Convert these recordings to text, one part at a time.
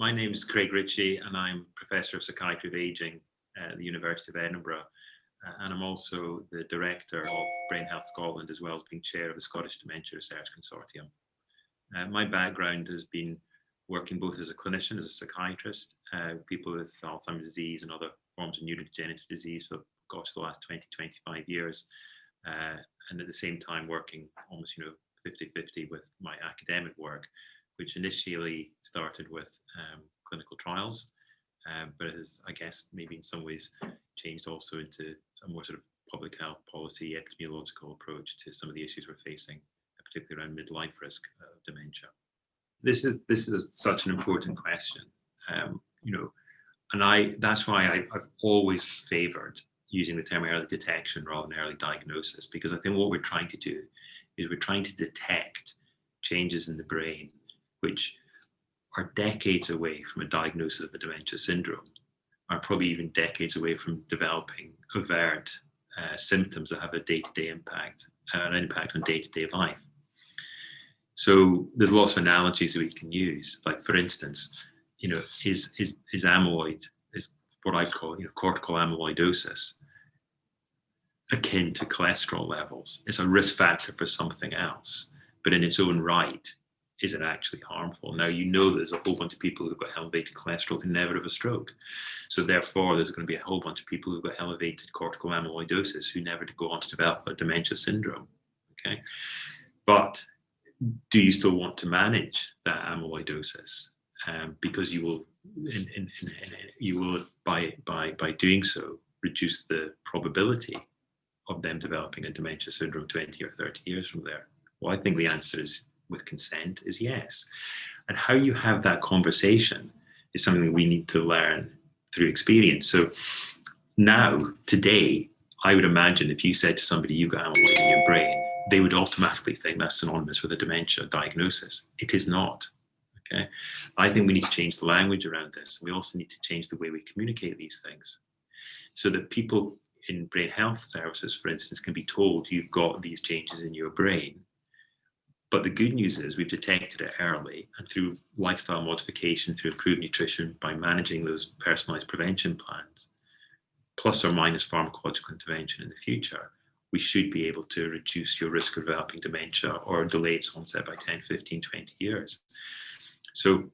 My name is Craig Ritchie and I'm Professor of Psychiatry of Aging at the University of Edinburgh. And I'm also the Director of Brain Health Scotland, as well as being Chair of the Scottish Dementia Research Consortium. My background has been working both as a clinician, as a psychiatrist, people with Alzheimer's disease and other forms of neurodegenerative disease for, the last 20, 25 years. And at the same time working almost, 50-50 with my academic work, which initially started with clinical trials, but has, I guess, maybe in some ways changed also into a more sort of public health policy, epidemiological approach to some of the issues we're facing, particularly around midlife risk of dementia. This is such an important question, and that's why I've always favoured using the term early detection rather than early diagnosis, because I think what we're trying to do is we're trying to detect changes in the brain which are decades away from a diagnosis of a dementia syndrome, are probably even decades away from developing overt symptoms that have a day-to-day impact, an impact on day-to-day life. So there's lots of analogies that we can use. Like, for instance, is amyloid, is what I call cortical amyloidosis, akin to cholesterol levels. It's a risk factor for something else, but in its own right, is it actually harmful? Now, there's a whole bunch of people who've got elevated cholesterol who never have a stroke. So therefore, there's going to be a whole bunch of people who've got elevated cortical amyloidosis who never go on to develop a dementia syndrome. Okay, but do you still want to manage that amyloidosis? Because you will by doing so reduce the probability of them developing a dementia syndrome 20 or 30 years from there. Well, I think the answer is, with consent, is yes. And how you have that conversation is something that we need to learn through experience. So now, today, I would imagine if you said to somebody, you've got amyloid in your brain, they would automatically think that's synonymous with a dementia diagnosis. It is not. Okay, I think we need to change the language around this. We also need to change the way we communicate these things so that people in brain health services, for instance, can be told you've got these changes in your brain. But the good news is we've detected it early, and through lifestyle modification, through improved nutrition, by managing those personalized prevention plans, plus or minus pharmacological intervention in the future, we should be able to reduce your risk of developing dementia or delay its onset by 10, 15, 20 years. So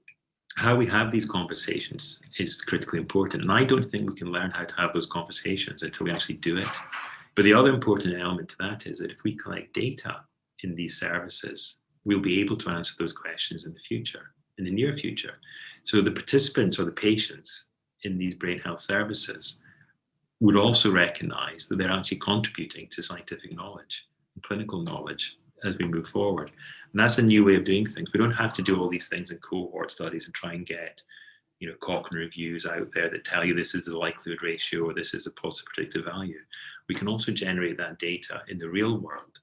how we have these conversations is critically important. And I don't think we can learn how to have those conversations until we actually do it. But the other important element to that is that if we collect data in these services, we'll be able to answer those questions in the future, in the near future. So the participants or the patients in these brain health services would also recognize that they're actually contributing to scientific knowledge and clinical knowledge as we move forward. And that's a new way of doing things. We don't have to do all these things in cohort studies and try and get Cochrane reviews out there that tell you this is the likelihood ratio or this is the positive predictive value. We can also generate that data in the real world.